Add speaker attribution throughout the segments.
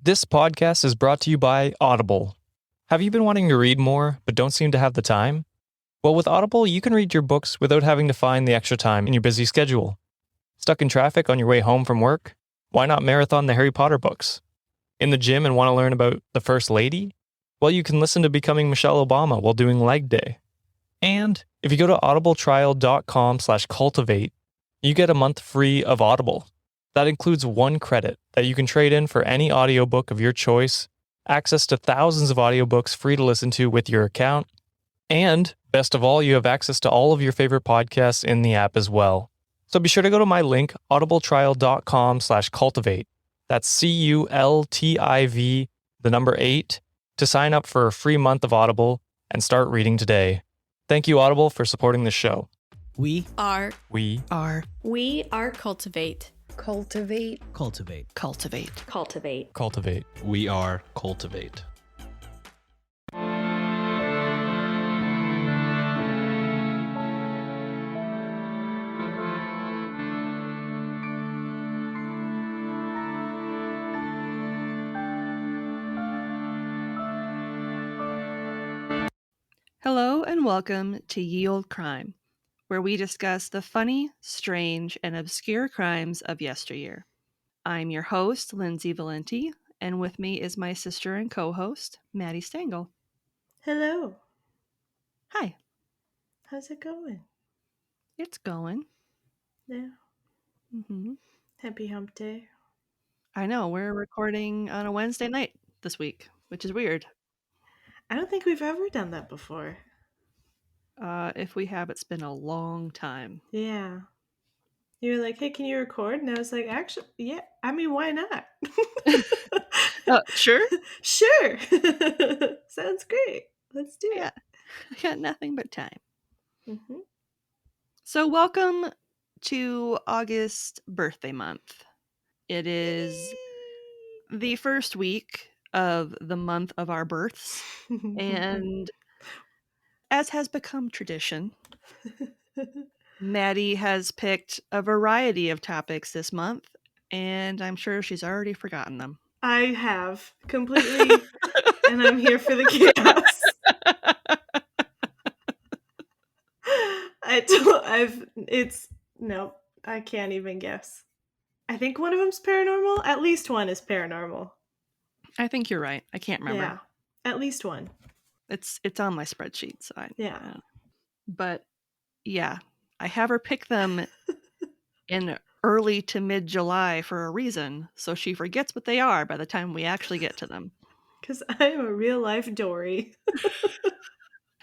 Speaker 1: This podcast is brought to you by Audible. Have you been wanting to read more, but don't seem to have the time? Well, with Audible, you can read your books without having to find the extra time in your busy schedule. Stuck in traffic on your way home from work? Why not marathon the Harry Potter books? In the gym and want to learn about the First Lady? Well, you can listen to Becoming Michelle Obama while doing leg day. And if you go to audibletrial.com/cultivate, you get a month free of Audible. That includes 1 credit that you can trade in for any audiobook of your choice, access to thousands of audiobooks free to listen to with your account, and best of all, you have access to all of your favorite podcasts in the app as well. So be sure to go to my link, audibletrial.com/cultivate. That's CULTIV, the number 8, to sign up for a free month of Audible and start reading today. Thank you, Audible, for supporting this show.
Speaker 2: We
Speaker 3: are
Speaker 4: Cultivate.
Speaker 2: cultivate.
Speaker 1: We are Cultivate.
Speaker 3: Hello and welcome to Ye Olde Crime, where we discuss the funny, strange, and obscure crimes of yesteryear. I'm your host, Lindsay Valenti, and with me is my sister and co-host, Maddie Stengel.
Speaker 4: Hello.
Speaker 3: Hi.
Speaker 4: How's it going?
Speaker 3: It's going.
Speaker 4: Yeah.
Speaker 3: Mm-hmm.
Speaker 4: Happy hump day.
Speaker 3: I know, we're recording on a Wednesday night this week, which is weird.
Speaker 4: I don't think we've ever done that before.
Speaker 3: If we have, it's been a long time.
Speaker 4: Yeah. You were like, hey, can you record? And I was like, actually, yeah. I mean, why not?
Speaker 3: Sure?
Speaker 4: Sure. Sounds great. Let's do it.
Speaker 3: I got nothing but time.
Speaker 4: Mm-hmm.
Speaker 3: So welcome to August birthday month. It is the first week of the month of our births, and as has become tradition, Maddie has picked a variety of topics this month, and I'm sure she's already forgotten them.
Speaker 4: I have completely, and I'm here for the chaos. I can't even guess. I think one of them's paranormal. At least one is paranormal.
Speaker 3: I think you're right. I can't remember.
Speaker 4: Yeah, at least one.
Speaker 3: It's on my spreadsheet, so
Speaker 4: Yeah.
Speaker 3: But yeah, I have her pick them in early to mid-July for a reason, so she forgets what they are by the time we actually get to them.
Speaker 4: Because I'm a real life Dory.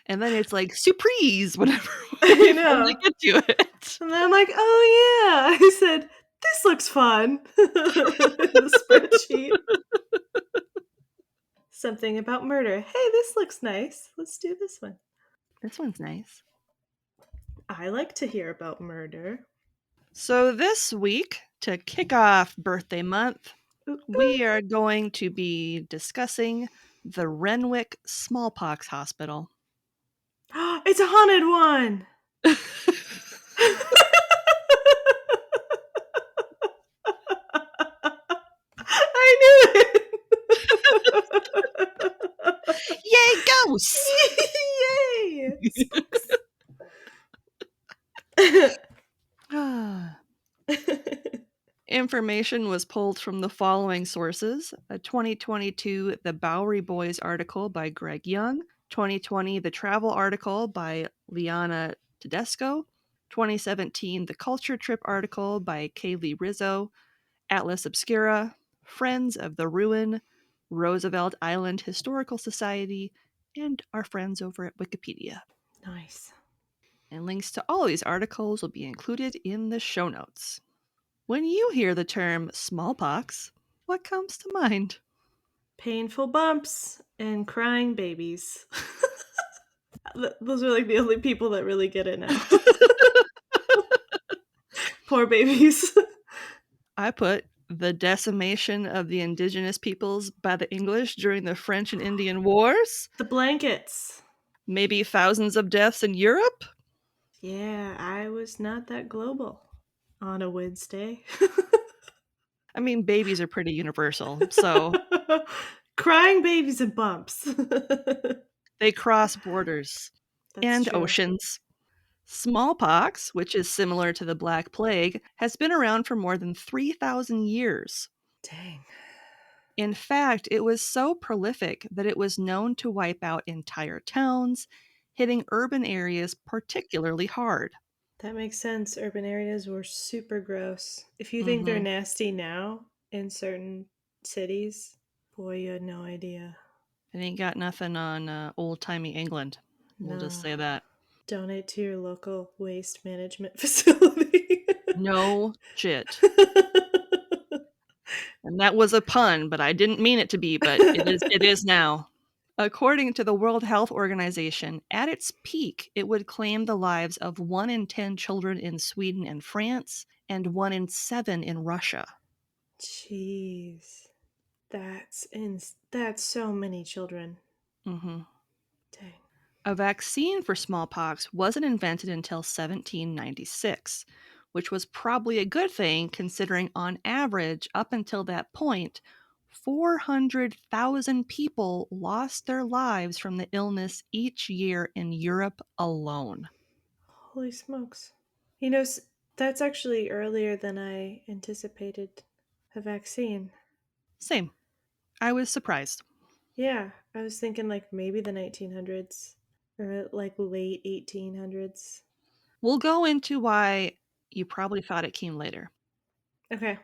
Speaker 3: And then it's like, surprise, whenever
Speaker 4: I
Speaker 3: we
Speaker 4: know.
Speaker 3: finally get to it.
Speaker 4: And then I'm like, oh yeah. I said, this looks fun. The spreadsheet. Something about murder. Hey, this looks nice. Let's do this one.
Speaker 3: This one's nice.
Speaker 4: I like to hear about murder.
Speaker 3: So this week, to kick off birthday month, we are going to be discussing the Renwick Smallpox Hospital.
Speaker 4: It's a haunted one! I knew it!
Speaker 3: Yay, ghosts!
Speaker 4: Yay!
Speaker 3: Information was pulled from the following sources: a 2022 The Bowery Boys article by Greg Young, 2020 The Travel article by Liana Tedesco, 2017 The Culture Trip article by Kaylee Rizzo, Atlas Obscura, Friends of the Ruin, Roosevelt Island Historical Society, and our friends over at Wikipedia.
Speaker 4: Nice.
Speaker 3: And links to all these articles will be included in the show notes. When you hear the term smallpox, what comes to mind?
Speaker 4: Painful bumps and crying babies. Those are like the only people that really get it now. Poor babies.
Speaker 3: I put the decimation of the indigenous peoples by the English during the French and Indian Wars.
Speaker 4: The blankets.
Speaker 3: Maybe thousands of deaths in Europe.
Speaker 4: Yeah, I was not that global on a Wednesday.
Speaker 3: I mean, babies are pretty universal, so
Speaker 4: Crying babies and bumps.
Speaker 3: they cross borders
Speaker 4: That's
Speaker 3: and
Speaker 4: true.
Speaker 3: oceans. Smallpox, which is similar to the Black Plague, has been around for more than 3,000 years.
Speaker 4: Dang.
Speaker 3: In fact, it was so prolific that it was known to wipe out entire towns, hitting urban areas particularly hard.
Speaker 4: That makes sense. Urban areas were super gross. If you think they're
Speaker 3: Mm-hmm.
Speaker 4: nasty now in certain cities, boy, you had no idea.
Speaker 3: It ain't got nothing on old-timey England. We'll just
Speaker 4: No.
Speaker 3: say that.
Speaker 4: Donate to your local waste management facility.
Speaker 3: No shit. And that was a pun, but I didn't mean it to be, but it is now. According to the World Health Organization, at its peak, it would claim the lives of 1 in 10 children in Sweden and France and 1 in 7 in Russia.
Speaker 4: Jeez. That's so many children.
Speaker 3: Mm-hmm.
Speaker 4: Dang.
Speaker 3: A vaccine for smallpox wasn't invented until 1796, which was probably a good thing considering on average, up until that point, 400,000 people lost their lives from the illness each year in Europe alone.
Speaker 4: Holy smokes. You know, that's actually earlier than I anticipated a vaccine.
Speaker 3: Same. I was surprised.
Speaker 4: Yeah, I was thinking like maybe the 1900s or like late 1800s.
Speaker 3: We'll go into why you probably thought it came later.
Speaker 4: Okay.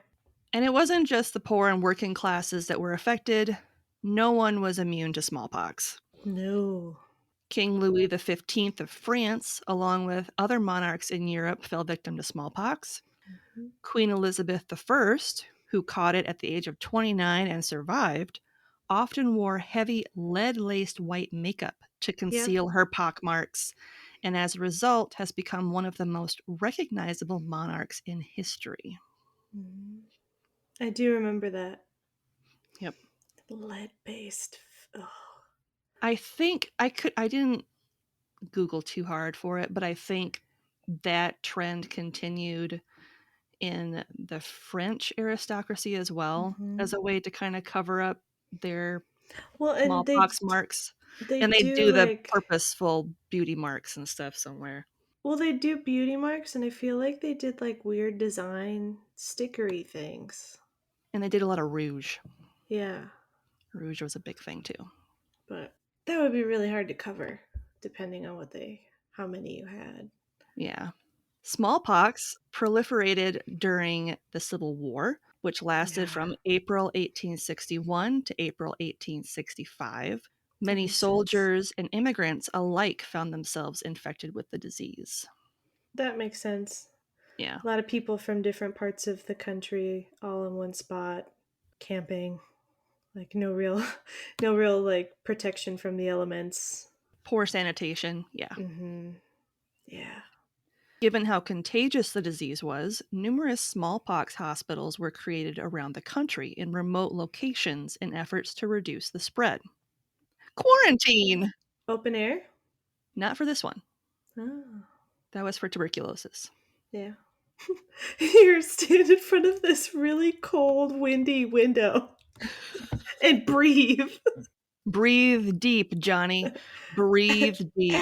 Speaker 3: And it wasn't just the poor and working classes that were affected. No one was immune to smallpox.
Speaker 4: No.
Speaker 3: King Louis XV of France, along with other monarchs in Europe, fell victim to smallpox.
Speaker 4: Mm-hmm.
Speaker 3: Queen Elizabeth I, who caught it at the age of 29 and survived, often wore heavy lead-laced white makeup to conceal her pockmarks, and as a result has become one of the most recognizable monarchs in history.
Speaker 4: Mm-hmm. I do remember that.
Speaker 3: Yep.
Speaker 4: Lead-based. Oh.
Speaker 3: I think I didn't Google too hard for it, but I think that trend continued in the French aristocracy as well,
Speaker 4: Mm-hmm.
Speaker 3: as a way to kind of cover up their
Speaker 4: Well, and
Speaker 3: smallpox marks.
Speaker 4: they
Speaker 3: And they
Speaker 4: do
Speaker 3: do the
Speaker 4: like
Speaker 3: purposeful beauty marks and stuff somewhere.
Speaker 4: well, they do beauty marks, and I feel like they did like weird design stickery things.
Speaker 3: And they did a lot of rouge.
Speaker 4: Yeah,
Speaker 3: Rouge was a big thing too.
Speaker 4: but that would be really hard to cover, depending on how many you had.
Speaker 3: Yeah. Smallpox proliferated during the Civil War, which lasted
Speaker 4: Yeah.
Speaker 3: from April 1861 to April 1865. Many
Speaker 4: makes sense.
Speaker 3: soldiers and immigrants alike found themselves infected with the disease.
Speaker 4: That makes sense.
Speaker 3: Yeah.
Speaker 4: A lot of people from different parts of the country all in one spot, camping. Like no real, no real like protection from the elements.
Speaker 3: Poor sanitation. Yeah.
Speaker 4: Mm-hmm. Yeah.
Speaker 3: Given how contagious the disease was, numerous smallpox hospitals were created around the country in remote locations in efforts to reduce the spread. Quarantine!
Speaker 4: Open air?
Speaker 3: Not for this one.
Speaker 4: Oh.
Speaker 3: That was for tuberculosis.
Speaker 4: Yeah. You're standing in front of this really cold, windy window and breathe.
Speaker 3: Breathe deep, Johnny. Breathe deep.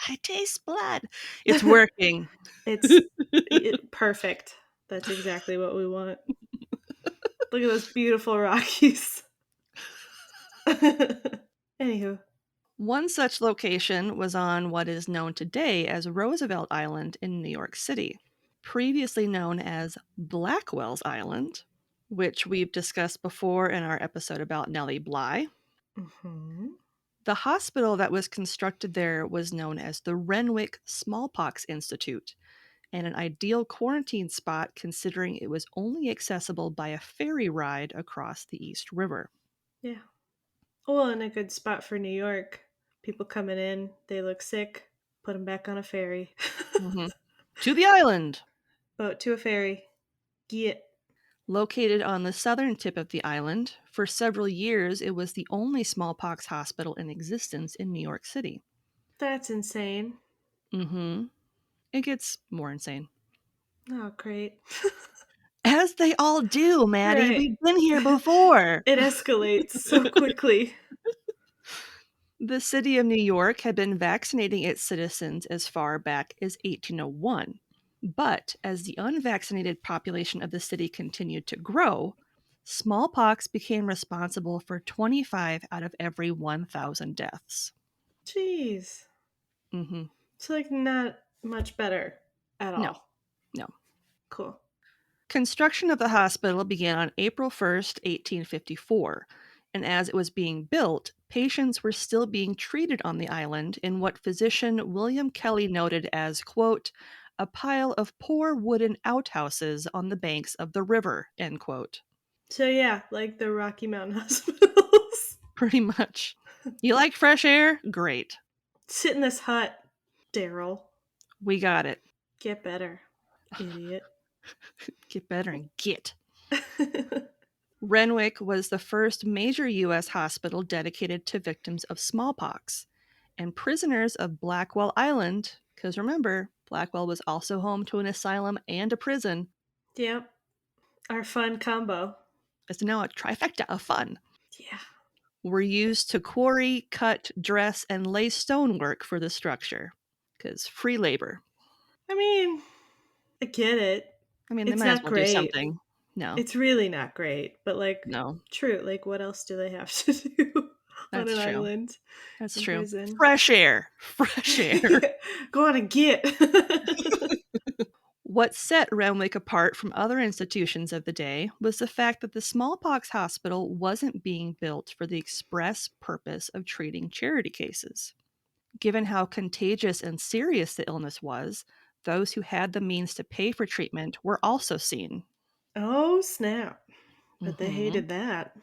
Speaker 3: I taste blood. It's working.
Speaker 4: It's perfect. That's exactly what we want. Look at those beautiful Rockies. Anywho.
Speaker 3: One such location was on what is known today as Roosevelt Island in New York City, previously known as Blackwell's Island, which we've discussed before in our episode about Nellie Bly.
Speaker 4: Mm-hmm.
Speaker 3: The hospital that was constructed there was known as the Renwick Smallpox Institute, and an ideal quarantine spot considering it was only accessible by a ferry ride across the East River.
Speaker 4: Yeah. Well, and a good spot for New York. People coming in, they look sick, put them back on a ferry.
Speaker 3: Mm-hmm. To the island!
Speaker 4: Boat to a ferry. Get.
Speaker 3: Located on the southern tip of the island, for several years it was the only smallpox hospital in existence in New York City.
Speaker 4: That's insane.
Speaker 3: Mm-hmm. It gets more insane.
Speaker 4: Oh, great.
Speaker 3: As they all do, Maddie.
Speaker 4: Right.
Speaker 3: We've been here before.
Speaker 4: It escalates so quickly.
Speaker 3: The city of New York had been vaccinating its citizens as far back as 1801. But as the unvaccinated population of the city continued to grow, smallpox became responsible for 25 out of every 1,000 deaths.
Speaker 4: Jeez.
Speaker 3: Mm-hmm.
Speaker 4: It's like not much better at
Speaker 3: No.
Speaker 4: all.
Speaker 3: No.
Speaker 4: Cool.
Speaker 3: Construction of the hospital began on April 1st, 1854, and as it was being built, patients were still being treated on the island in what physician William Kelly noted as, quote, a pile of poor wooden outhouses on the banks of the river, end quote.
Speaker 4: So yeah, like the Rocky Mountain hospitals.
Speaker 3: Pretty much. You like fresh air? Great.
Speaker 4: Sit in this hut, Daryl.
Speaker 3: We got it.
Speaker 4: Get better, idiot.
Speaker 3: Get better and get. Renwick was the first major U.S. hospital dedicated to victims of smallpox, and prisoners of Blackwell Island, because remember, Blackwell was also home to an asylum and a prison.
Speaker 4: Yep. Our fun combo.
Speaker 3: It's now a trifecta of fun.
Speaker 4: Yeah.
Speaker 3: Were used to quarry, cut, dress, and lay stonework for the structure, because free labor.
Speaker 4: I mean, I get it.
Speaker 3: I mean, they
Speaker 4: It's
Speaker 3: might as
Speaker 4: not
Speaker 3: well do
Speaker 4: great.
Speaker 3: something. No.
Speaker 4: It's really not great, but like,
Speaker 3: No.
Speaker 4: true. Like, what else do they have to do on
Speaker 3: That's
Speaker 4: an
Speaker 3: true.
Speaker 4: island?
Speaker 3: That's
Speaker 4: in
Speaker 3: true.
Speaker 4: prison?
Speaker 3: Fresh air. Fresh air.
Speaker 4: Go on and get.
Speaker 3: What set Renwick apart from other institutions of the day was the fact that the smallpox hospital wasn't being built for the express purpose of treating charity cases. Given how contagious and serious the illness was, those who had the means to pay for treatment were also seen.
Speaker 4: Oh, snap. But they
Speaker 3: Mhm.
Speaker 4: hated that.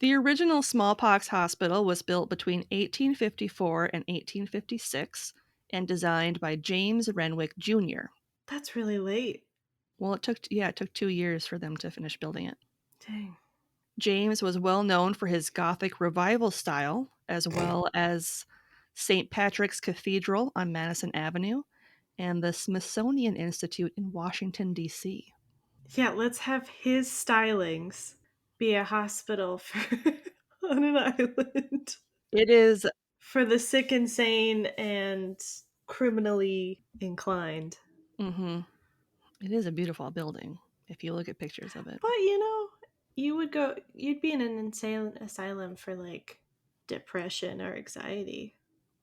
Speaker 3: The original smallpox hospital was built between 1854 and 1856 and designed by James Renwick Jr.
Speaker 4: That's really late.
Speaker 3: Well, it took 2 years for them to finish building it.
Speaker 4: Dang.
Speaker 3: James was well known for his Gothic revival style, as well as St. Patrick's Cathedral on Madison Avenue and the Smithsonian Institute in Washington, D.C.
Speaker 4: Yeah, let's have his stylings be a hospital for on an island.
Speaker 3: It is,
Speaker 4: For the sick, insane, and criminally inclined.
Speaker 3: mhm, it is a beautiful building if you look at pictures of it.
Speaker 4: But you'd be in an insane asylum for like depression or anxiety.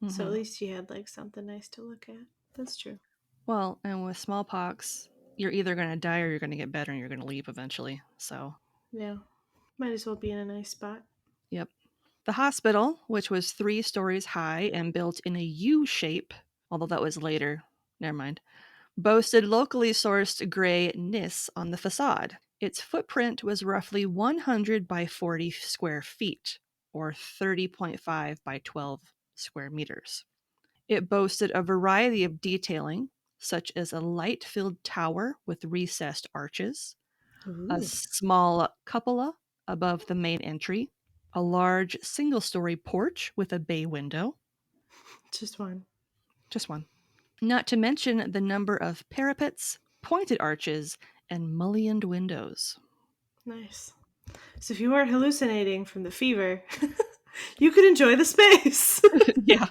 Speaker 4: So at
Speaker 3: Mhm.
Speaker 4: least you had like something nice to look at. That's true.
Speaker 3: Well, and with smallpox, you're either going to die or you're going to get better and you're going to leave eventually. So,
Speaker 4: Yeah. Might as well be in a nice spot.
Speaker 3: yep. The hospital, which was 3 stories high and built in a U shape, although that was later, never mind, boasted locally sourced gray nis on the facade. Its footprint was roughly 100 by 40 square feet, or 30.5 by 12 square meters. It boasted a variety of detailing, such as a light-filled tower with recessed arches, a
Speaker 4: Ooh.
Speaker 3: small cupola above the main entry, a large single-story porch with a bay window,
Speaker 4: Just one.
Speaker 3: just one. Not to mention the number of parapets, pointed arches, and mullioned windows.
Speaker 4: Nice. So if you weren't hallucinating from the fever, you could enjoy the space.
Speaker 3: Yeah.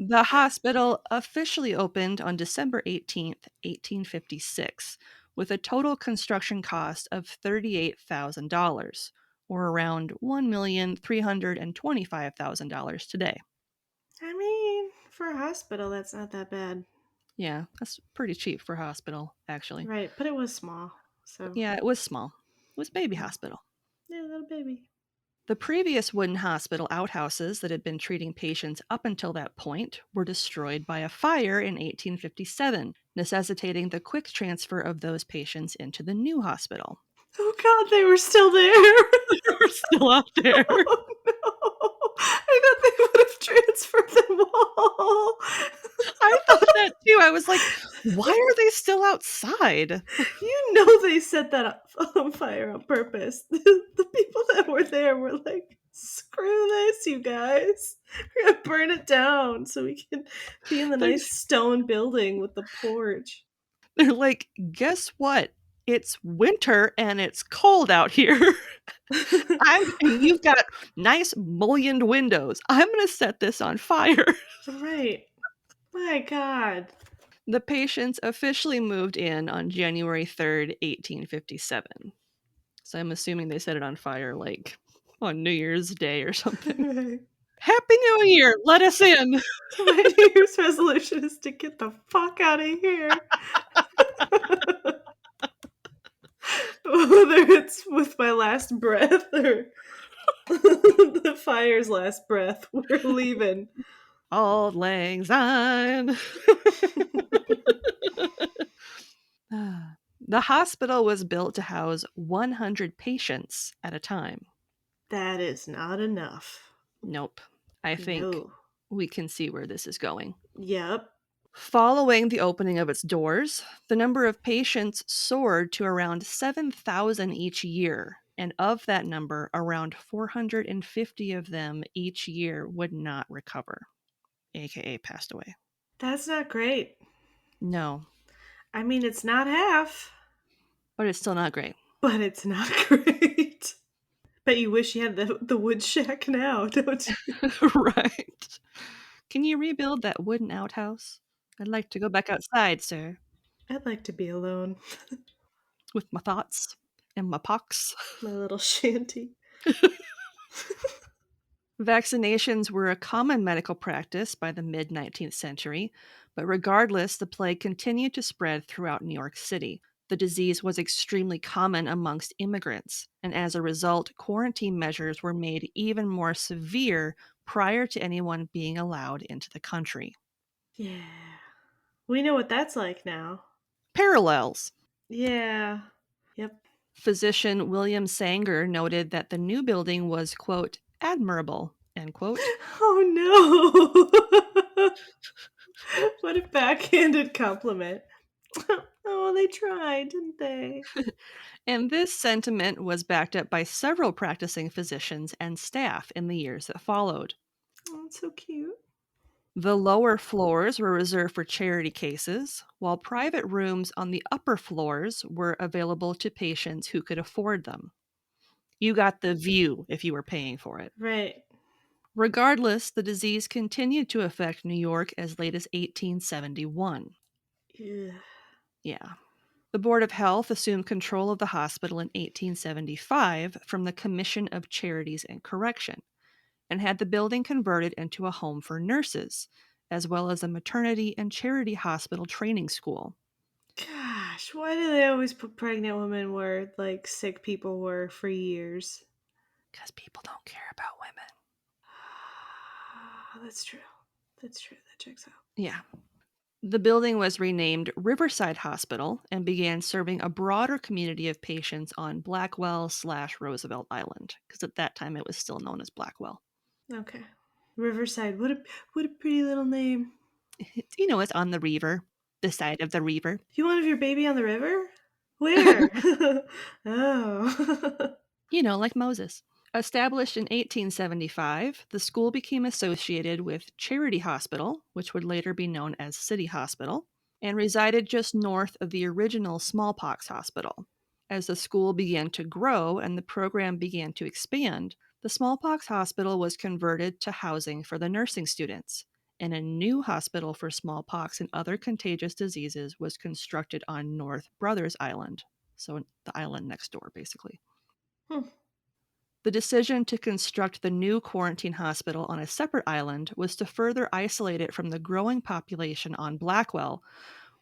Speaker 3: The hospital officially opened on December 18th, 1856, with a total construction cost of $38,000, or around $1,325,000 today.
Speaker 4: I mean, for a hospital, that's not that bad.
Speaker 3: Yeah, that's pretty cheap for a hospital, actually.
Speaker 4: Right, but it was small. So
Speaker 3: Yeah, it was small. It was a baby hospital.
Speaker 4: yeah, little baby.
Speaker 3: The previous wooden hospital outhouses that had been treating patients up until that point were destroyed by a fire in 1857, necessitating the quick transfer of those patients into the new hospital.
Speaker 4: Oh god, they were still there.
Speaker 3: They were still out there.
Speaker 4: Oh no. I thought they would have transferred them all.
Speaker 3: I thought that too. I was like, why are they still outside?
Speaker 4: You know they set that on fire on purpose. The people that were there were like, screw this, you guys. We're gonna burn it down so we can be in the
Speaker 3: They're
Speaker 4: nice stone building with the porch.
Speaker 3: They're like, guess what? It's winter and it's cold out here. And you've got nice mullioned windows. I'm going to set this on fire.
Speaker 4: Right. My God.
Speaker 3: The patients officially moved in on January 3rd, 1857. So I'm assuming they set it on fire like on New Year's Day or something.
Speaker 4: Right.
Speaker 3: Happy New Year! Let us in!
Speaker 4: My New Year's resolution is to get the fuck out of here. Whether it's with my last breath or the fire's last breath, we're leaving.
Speaker 3: Auld Lang Syne. The hospital was built to house 100 patients at a time.
Speaker 4: That is not enough.
Speaker 3: Nope. I think
Speaker 4: No.
Speaker 3: we can see where this is going.
Speaker 4: Yep.
Speaker 3: Following the opening of its doors, the number of patients soared to around 7,000 each year, and of that number, around 450 of them each year would not recover, aka passed away.
Speaker 4: That's not great.
Speaker 3: No,
Speaker 4: I mean, it's not half,
Speaker 3: but it's still not great.
Speaker 4: but it's not great. Bet you wish you had the wood shack now, don't you?
Speaker 3: Right. Can you rebuild that wooden outhouse? I'd like to go back outside, sir,
Speaker 4: I'd like to be alone.
Speaker 3: with my thoughts and my pox.
Speaker 4: My little shanty.
Speaker 3: Vaccinations were a common medical practice by the mid 19th century, but regardless, the plague continued to spread throughout New York City. The disease was extremely common amongst immigrants, and as a result, quarantine measures were made even more severe prior to anyone being allowed into the country.
Speaker 4: Yeah. We know what that's like now.
Speaker 3: Parallels.
Speaker 4: Yeah. Yep.
Speaker 3: Physician William Sanger noted that the new building was, quote, admirable, end quote.
Speaker 4: Oh no. What a backhanded compliment. Oh, they tried, didn't they?
Speaker 3: And this sentiment was backed up by several practicing physicians and staff in the years that followed.
Speaker 4: Oh, it's so cute.
Speaker 3: The lower floors were reserved for charity cases, while private rooms on the upper floors were available to patients who could afford them. You got the view if you were paying for it.
Speaker 4: Right.
Speaker 3: Regardless, the disease continued to affect New York as late as 1871.
Speaker 4: Yeah.
Speaker 3: Yeah. The Board of Health assumed control of the hospital in 1875 from the Commission of Charities and Correction and had the building converted into a home for nurses, as well as a maternity and charity hospital training school.
Speaker 4: Gosh, why do they always put pregnant women where like sick people were for years?
Speaker 3: Because people don't care about women.
Speaker 4: That's true. That's true. That checks out.
Speaker 3: Yeah. The building was renamed Riverside Hospital and began serving a broader community of patients on Blackwell/Roosevelt Island, because at that time it was still known as Blackwell.
Speaker 4: Okay. Riverside. What a pretty little name.
Speaker 3: It's on the river, the side of the river.
Speaker 4: You want to have your baby on the river? Where? Oh.
Speaker 3: Like Moses. Established in 1875, the school became associated with Charity Hospital, which would later be known as City Hospital, and resided just north of the original Smallpox Hospital. As the school began to grow and the program began to expand, the Smallpox Hospital was converted to housing for the nursing students, and a new hospital for smallpox and other contagious diseases was constructed on North Brothers Island, so the island next door, basically. The decision to construct the new quarantine hospital on a separate island was to further isolate it from the growing population on Blackwell,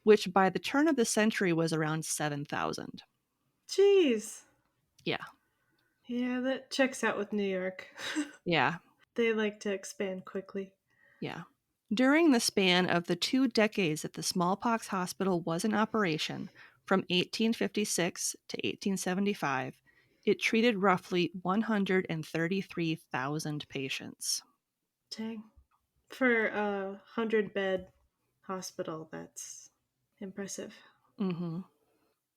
Speaker 3: which by the turn of the century was around 7,000.
Speaker 4: Jeez.
Speaker 3: Yeah.
Speaker 4: Yeah, that checks out with New York.
Speaker 3: Yeah.
Speaker 4: They like to expand quickly.
Speaker 3: Yeah. During the span of the 2 decades that the smallpox hospital was in operation, from 1856 to 1875, it treated roughly 133,000 patients.
Speaker 4: Dang. For a 100-bed hospital, that's impressive.
Speaker 3: Mm-hmm.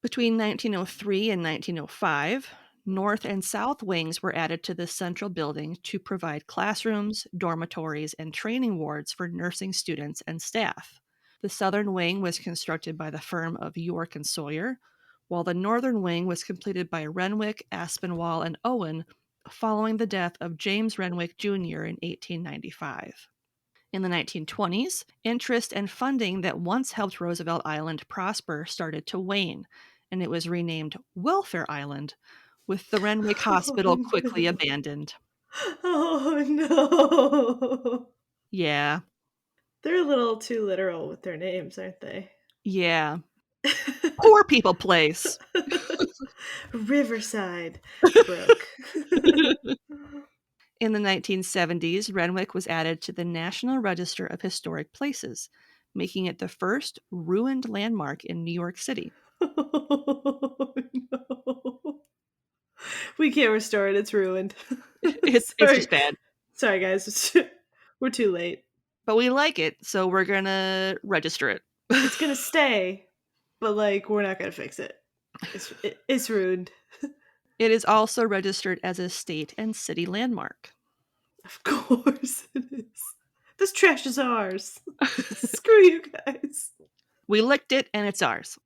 Speaker 3: Between 1903 and 1905, north and south wings were added to the central building to provide classrooms, dormitories, and training wards for nursing students and staff. The southern wing was constructed by the firm of York and Sawyer, while the northern wing was completed by Renwick, Aspinwall, and Owen following the death of James Renwick Jr. in 1895. In the 1920s, interest and funding that once helped Roosevelt Island prosper started to wane, and it was renamed Welfare Island, with the Renwick Hospital quickly abandoned.
Speaker 4: Oh no.
Speaker 3: Yeah,
Speaker 4: They're a little too literal with their names, aren't they?
Speaker 3: yeah. Poor people place.
Speaker 4: Riverside Brook.
Speaker 3: In the 1970s, Renwick was added to the National Register of Historic Places, making it the first ruined landmark in New York City.
Speaker 4: Oh, no. We can't restore it. It's ruined.
Speaker 3: It's
Speaker 4: Sorry.
Speaker 3: just bad.
Speaker 4: Sorry, guys. We're too late.
Speaker 3: But we like it, so we're going to register it.
Speaker 4: It's going to stay, but like we're not going to fix it. It's ruined.
Speaker 3: It is also registered as a state and city landmark.
Speaker 4: Of course it is. This trash is ours. Screw you guys.
Speaker 3: We licked it and it's ours.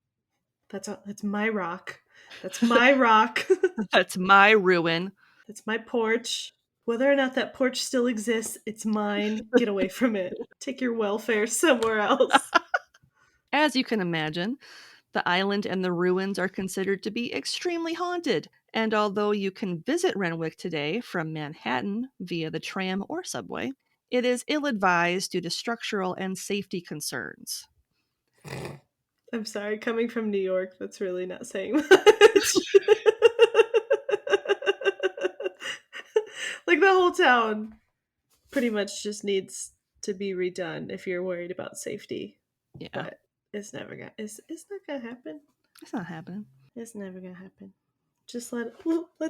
Speaker 4: That's my rock. That's my rock.
Speaker 3: That's my ruin.
Speaker 4: That's my porch. Whether or not that porch still exists, it's mine. Get away from it. Take your welfare somewhere else.
Speaker 3: As you can imagine, the island and the ruins are considered to be extremely haunted, and although you can visit Renwick today from Manhattan via the tram or subway, it is ill-advised due to structural and safety concerns.
Speaker 4: I'm sorry, coming from New York, that's really not saying much. Like the whole town pretty much just needs to be redone if you're worried about safety.
Speaker 3: Yeah.
Speaker 4: But it's never gonna it's not gonna happen.
Speaker 3: It's not happening.
Speaker 4: It's never gonna happen. Just let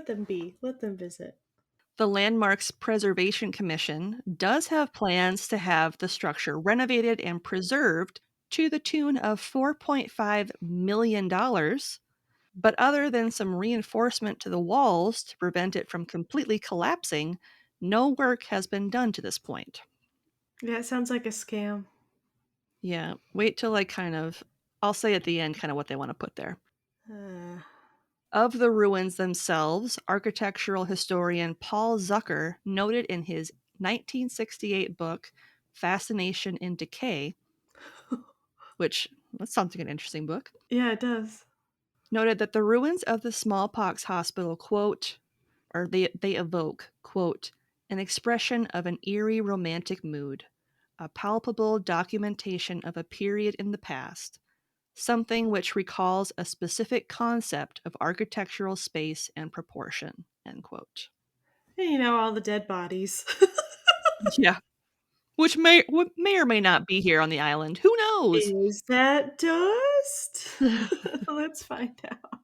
Speaker 4: them be. Let them visit.
Speaker 3: The Landmarks Preservation Commission does have plans to have the structure renovated and preserved to the tune of $4.5 million. But other than some reinforcement to the walls to prevent it from completely collapsing, no work has been done to this point.
Speaker 4: Yeah, it sounds like a scam.
Speaker 3: Yeah, wait till I'll say at the end kind of what they want to put there. Of the ruins themselves, architectural historian Paul Zucker noted in his 1968 book, Fascination in Decay, which that sounds like an interesting book.
Speaker 4: Yeah, it does.
Speaker 3: Noted that the ruins of the Smallpox Hospital, quote, or they evoke, quote, an expression of an eerie romantic mood, a palpable documentation of a period in the past, something which recalls a specific concept of architectural space and proportion, end quote.
Speaker 4: And all the dead bodies.
Speaker 3: Yeah. Which may or may not be here on the island. Who knows?
Speaker 4: Is that dust? Let's find out.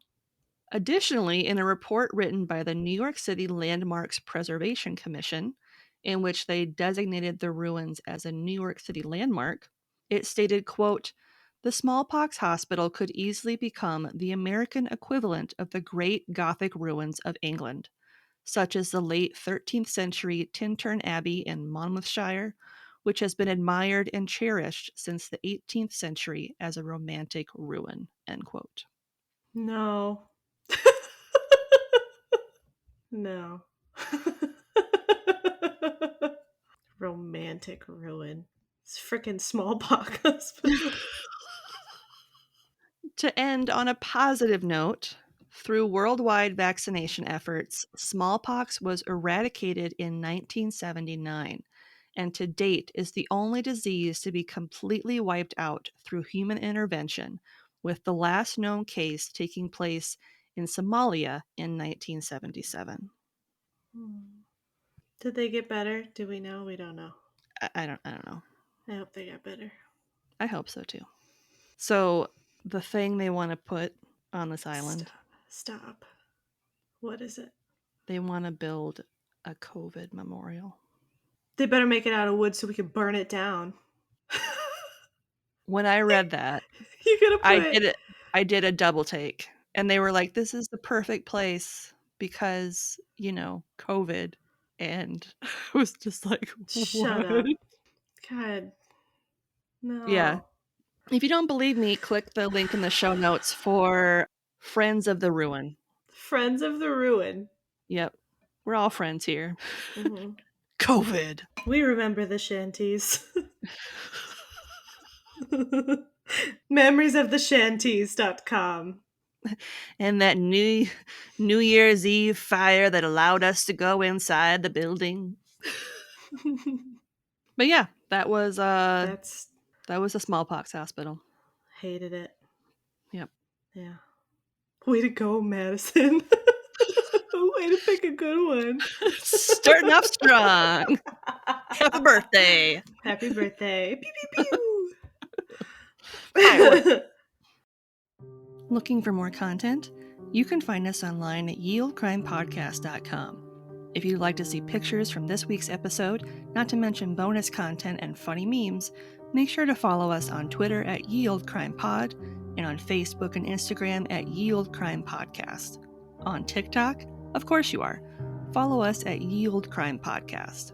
Speaker 3: Additionally, in a report written by the New York City Landmarks Preservation Commission, in which they designated the ruins as a New York City landmark, it stated, quote, the Smallpox Hospital could easily become the American equivalent of the great Gothic ruins of England, such as the late 13th century Tintern Abbey in Monmouthshire, which has been admired and cherished since the 18th century as a romantic ruin, end quote.
Speaker 4: No. No. Romantic ruin. It's freaking Smallpox Hospital.
Speaker 3: To end on a positive note, through worldwide vaccination efforts, smallpox was eradicated in 1979, and to date is the only disease to be completely wiped out through human intervention, with the last known case taking place in Somalia in 1977.
Speaker 4: Did they get better? Do we know? We don't know.
Speaker 3: I don't know.
Speaker 4: I hope they got better.
Speaker 3: I hope so too. So the thing they want to put on this island.
Speaker 4: Stop. What is it?
Speaker 3: They want to build a COVID memorial.
Speaker 4: They better make it out of wood so we can burn it down.
Speaker 3: When I read that,
Speaker 4: you gotta put
Speaker 3: I did a double take, and they were like, "This is the perfect place because COVID," and I was just like,
Speaker 4: Shut
Speaker 3: "What?"
Speaker 4: up. God. No.
Speaker 3: Yeah. If you don't believe me, click the link in the show notes for Friends of the Ruin.
Speaker 4: Friends of the Ruin.
Speaker 3: Yep. We're all friends here.
Speaker 4: Mm-hmm.
Speaker 3: COVID.
Speaker 4: We remember the shanties. Memoriesoftheshanties.com.
Speaker 3: And that New Year's Eve fire that allowed us to go inside the building. But yeah, that was the Smallpox Hospital.
Speaker 4: Hated it.
Speaker 3: Yep.
Speaker 4: Yeah. Way to go, Madison. Way to pick a good one.
Speaker 3: Starting off strong. Happy birthday.
Speaker 4: Happy birthday. Pew, pew, pew.
Speaker 3: Fireworks. Looking for more content? You can find us online at yieldcrimepodcast.com. If you'd like to see pictures from this week's episode, not to mention bonus content and funny memes, make sure to follow us on Twitter at YieldCrimePod and on Facebook and Instagram at YieldCrimePodcast. On TikTok? Of course you are. Follow us at YieldCrimePodcast.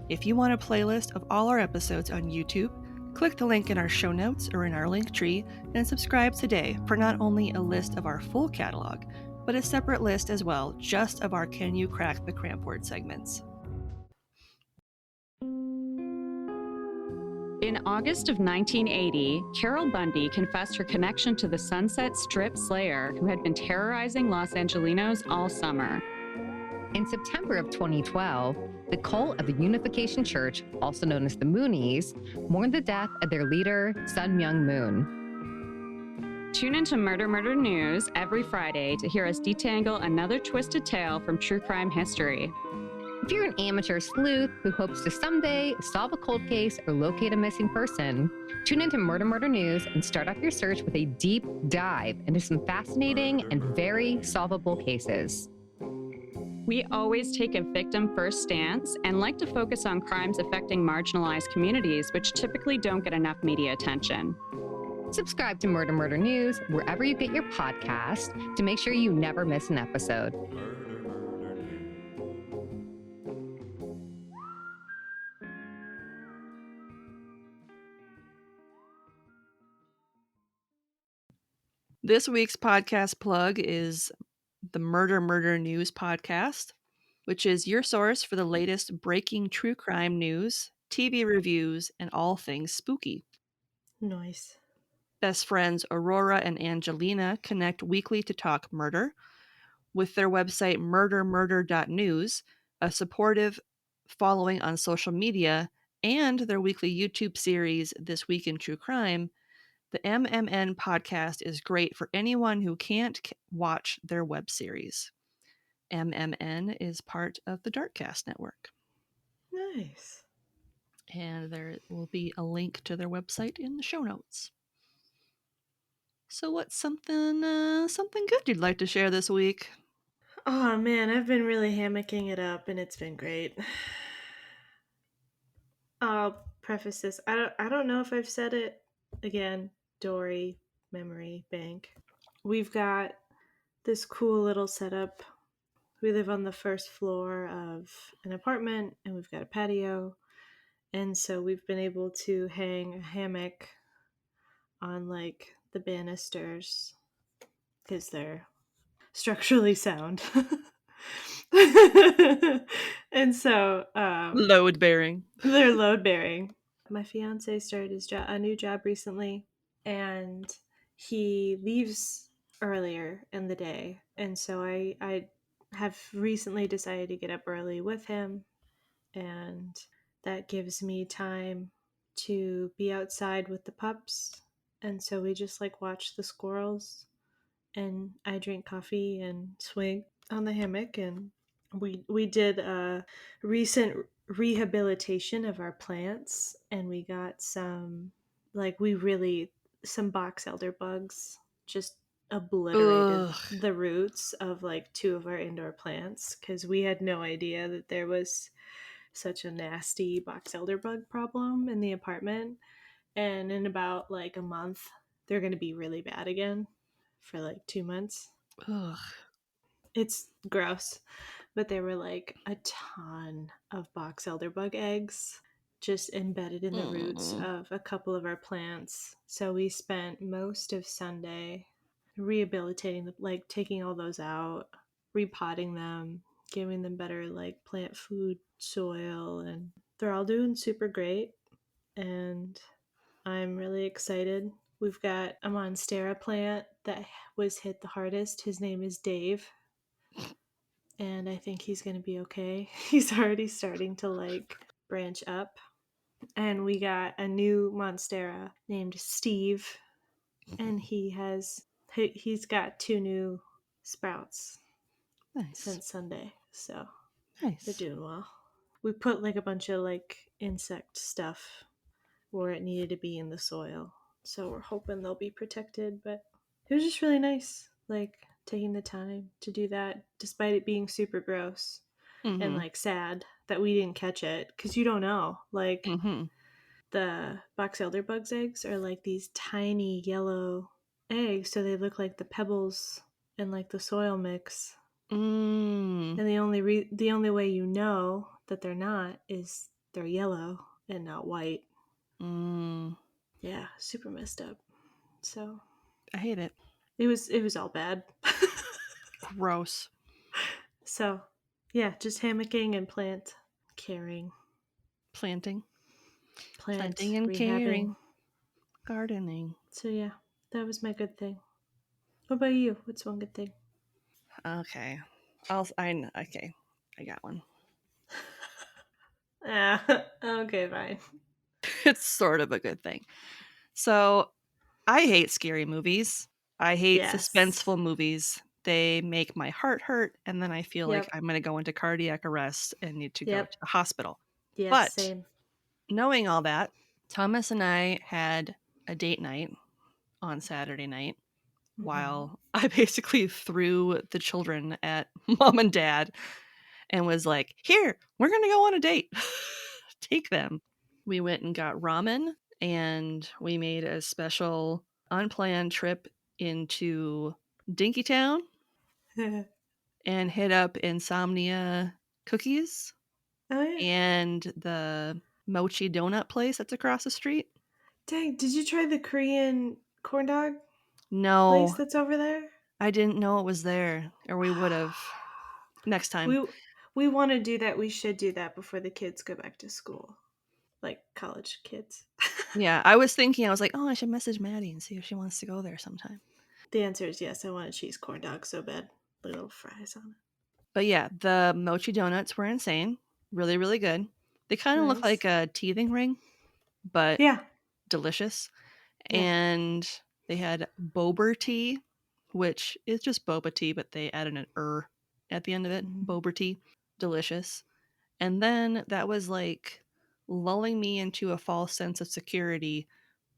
Speaker 3: If you want a playlist of all our episodes on YouTube, click the link in our show notes or in our link tree and subscribe today for not only a list of our full catalog, but a separate list as well, just of our Can You Crack the Cramp Word segments.
Speaker 2: In August of 1980, Carol Bundy confessed her connection to the Sunset Strip Slayer, who had been terrorizing Los Angelinos all summer.
Speaker 5: In September of 2012, the cult of the Unification Church, also known as the Moonies, mourned the death of their leader, Sun Myung Moon.
Speaker 2: Tune into Murder Murder News every Friday to hear us detangle another twisted tale from true crime history.
Speaker 5: If you're an amateur sleuth who hopes to someday solve a cold case or locate a missing person, tune into Murder Murder News and start off your search with a deep dive into some fascinating and very solvable cases.
Speaker 2: We always take a victim-first stance and like to focus on crimes affecting marginalized communities, which typically don't get enough media attention.
Speaker 5: Subscribe to Murder Murder News wherever you get your podcast to make sure you never miss an episode.
Speaker 3: This week's podcast plug is the Murder Murder News podcast, which is your source for the latest breaking true crime news, TV reviews, and all things spooky.
Speaker 4: Nice.
Speaker 3: Best friends Aurora and Angelina connect weekly to talk murder. With their website murdermurder.news, a supportive following on social media, and their weekly YouTube series, This Week in True Crime, the MMN podcast is great for anyone who can't watch their web series. MMN is part of the Darkcast network.
Speaker 4: Nice.
Speaker 3: And there will be a link to their website in the show notes. So what's something good you'd like to share this week?
Speaker 4: Oh man, I've been really hammocking it up and it's been great. I'll preface this. I don't know if I've said it again. Dory Memory Bank. We've got this cool little setup. We live on the first floor of an apartment and we've got a patio. And so we've been able to hang a hammock on like the banisters because they're structurally sound. And so
Speaker 3: Load bearing.
Speaker 4: they're load bearing. My fiance started a new job recently, and he leaves earlier in the day, and so I have recently decided to get up early with him, and that gives me time to be outside with the pups. And so we just like watch the squirrels, and I drink coffee and swing on the hammock. And we did a recent rehabilitation of our plants, and we got some some box elder bugs just obliterated the roots of like two of our indoor plants because we had no idea that there was such a nasty box elder bug problem in the apartment. And in about like a month they're going to be really bad again for like 2 months.
Speaker 3: Ugh.
Speaker 4: It's gross, but there were like a ton of box elder bug eggs, just embedded in the roots of a couple of our plants. So we spent most of Sunday rehabilitating the, like taking all those out, repotting them, giving them better like plant food soil, and they're all doing super great. And I'm really excited. We've got a monstera plant that was hit the hardest. His name is Dave, and I think he's going to be okay. He's already starting to like branch up. And we got a new monstera named Steve, and he's got 2 new sprouts
Speaker 3: Nice.
Speaker 4: since Sunday. So
Speaker 3: Nice.
Speaker 4: they're doing well. We put like a bunch of like insect stuff where it needed to be in the soil. So we're hoping they'll be protected, but it was just really nice, like taking the time to do that despite it being super gross and like sad that we didn't catch it, because you don't know. Like the box elderbugs eggs are like these tiny yellow eggs, so they look like the pebbles in like the soil mix. And the only way you know that they're not is they're yellow and not white. Yeah, super messed up. So
Speaker 3: I hate it.
Speaker 4: it was all bad.
Speaker 3: Gross.
Speaker 4: So yeah, just hammocking and plant caring.
Speaker 3: Planting and
Speaker 4: Rehabbing.
Speaker 3: caring. Gardening.
Speaker 4: So yeah, that was my good thing. What about you? What's one good thing?
Speaker 3: Okay. Okay. I got one.
Speaker 4: Okay, fine.
Speaker 3: It's sort of a good thing. So, I hate scary movies. I hate suspenseful movies. They make my heart hurt, and then I feel like I'm going to go into cardiac arrest and need to go to the hospital.
Speaker 4: Yeah,
Speaker 3: but
Speaker 4: same.
Speaker 3: Knowing all that, Thomas and I had a date night on Saturday night while I basically threw the children at mom and dad and was like, here, we're going to go on a date. Take them. We went and got ramen, and we made a special unplanned trip into Dinkytown and hit up Insomnia Cookies and the mochi donut place that's across the street.
Speaker 4: Dang, did you try the Korean corn dog place
Speaker 3: No,
Speaker 4: that's over there?
Speaker 3: I didn't know it was there, or we would have next time.
Speaker 4: We want to do that. We should do that before the kids go back to school, like college kids.
Speaker 3: Yeah, I was thinking, I was like, oh, I should message Maddie and see if she wants to go there sometime.
Speaker 4: The answer is yes. I want a cheese corn dog so bad. Little fries on it.
Speaker 3: But yeah, the mochi donuts were insane. Really, really good. They kind of look like a teething ring, but delicious. Yeah. And they had boba tea, which is just boba tea, but they added an at the end of it. Boba tea. Delicious. And then that was like lulling me into a false sense of security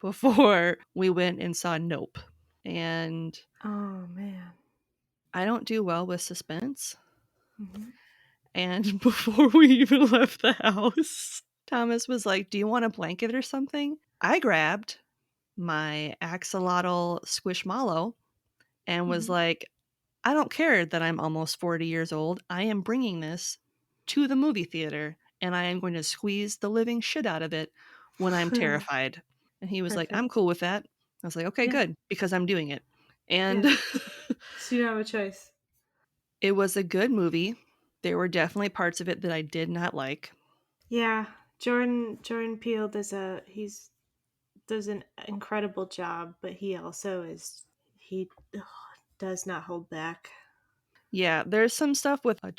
Speaker 3: before we went and saw Nope. And
Speaker 4: oh man,
Speaker 3: I don't do well with suspense. And before we even left the house, Thomas was like, do you want a blanket or something? I grabbed my axolotl squishmallow and was like, I don't care that I'm almost 40 years old. I am bringing this to the movie theater, and I am going to squeeze the living shit out of it when I'm terrified. And he was like, I'm cool with that. I was like, okay, good, because I'm doing it. And
Speaker 4: so you don't have a choice.
Speaker 3: It was a good movie. There were definitely parts of it that I did not like.
Speaker 4: Yeah, Jordan Peele does an incredible job, but he also does not hold back.
Speaker 3: Yeah, there's some stuff with a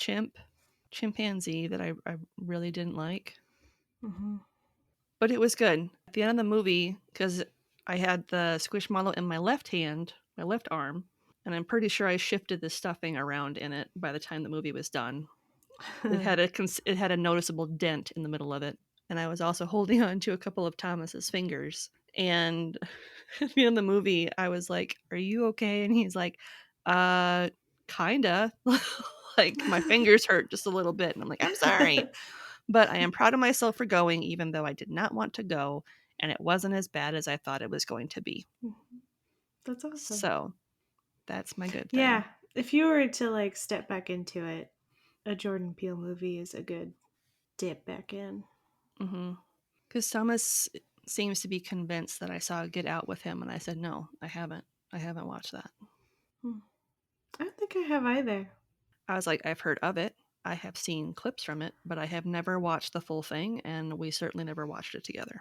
Speaker 3: chimpanzee that I really didn't like. But it was good. At the end of the movie, because I had the squishmallow in my left hand, my left arm, and I'm pretty sure I shifted the stuffing around in it by the time the movie was done. It had a noticeable dent in the middle of it. And I was also holding on to a couple of Thomas's fingers. And at the end of the movie, I was like, are you okay? And he's like, kinda. Like, my fingers hurt just a little bit. And I'm like, I'm sorry. But I am proud of myself for going, even though I did not want to go. And it wasn't as bad as I thought it was going to be.
Speaker 4: That's awesome.
Speaker 3: So, that's my good thing.
Speaker 4: Yeah. If you were to, like, step back into it, a Jordan Peele movie is a good dip back in.
Speaker 3: Because Thomas seems to be convinced that I saw Get Out with him, and I said, no, I haven't. I haven't watched that.
Speaker 4: I don't think I have either.
Speaker 3: I was like, I've heard of it. I have seen clips from it, but I have never watched the full thing, and we certainly never watched it together.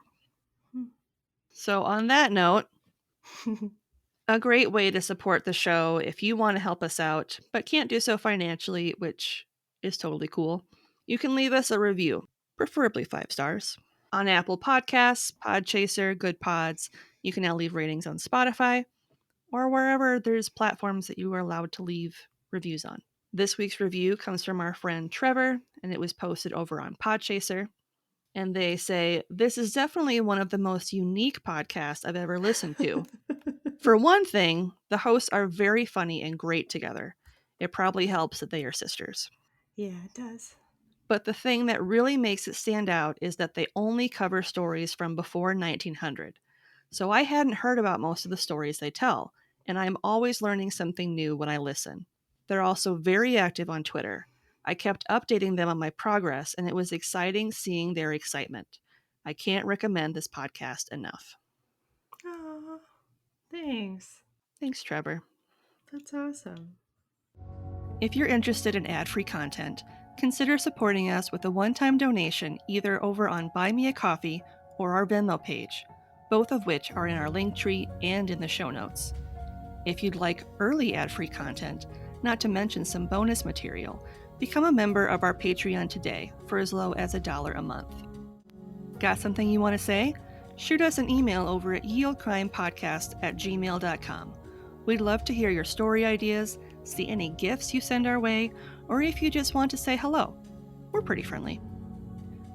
Speaker 3: So on that note, a great way to support the show if you want to help us out, but can't do so financially, which is totally cool, you can leave us a review, preferably 5 stars. On Apple Podcasts, Podchaser, Good Pods, you can now leave ratings on Spotify, or wherever there's platforms that you are allowed to leave reviews on. This week's review comes from our friend Trevor, and it was posted over on Podchaser. And they say, this is definitely one of the most unique podcasts I've ever listened to. For one thing, the hosts are very funny and great together. It probably helps that they are sisters.
Speaker 4: Yeah, it does.
Speaker 3: But the thing that really makes it stand out is that they only cover stories from before 1900. So I hadn't heard about most of the stories they tell, and I'm always learning something new when I listen. They're also very active on Twitter. I kept updating them on my progress, and it was exciting seeing their excitement. I can't recommend this podcast enough.
Speaker 4: Aw, thanks.
Speaker 3: Thanks, Trevor.
Speaker 4: That's awesome.
Speaker 3: If you're interested in ad-free content, consider supporting us with a one-time donation either over on Buy Me a Coffee or our Venmo page, both of which are in our link tree and in the show notes. If you'd like early ad-free content, not to mention some bonus material, become a member of our Patreon today for as low as $1 a month. Got something you want to say? Shoot us an email over at yeoldcrimepodcast@gmail.com. We'd love to hear your story ideas, see any gifts you send our way, or if you just want to say hello. We're pretty friendly.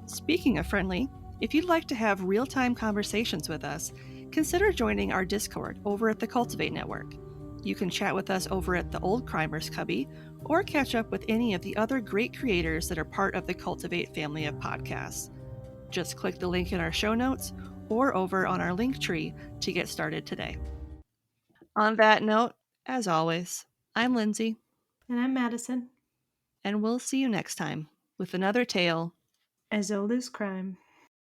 Speaker 3: Speaking of friendly, if you'd like to have real-time conversations with us, consider joining our Discord over at the Cultivate Network. You can chat with us over at the Old Crimers Cubby, or catch up with any of the other great creators that are part of the Cultivate family of podcasts. Just click the link in our show notes or over on our link tree to get started today. On that note, as always, I'm Lindsay,
Speaker 4: And I'm Madison.
Speaker 3: and we'll see you next time with another tale
Speaker 4: As old as crime.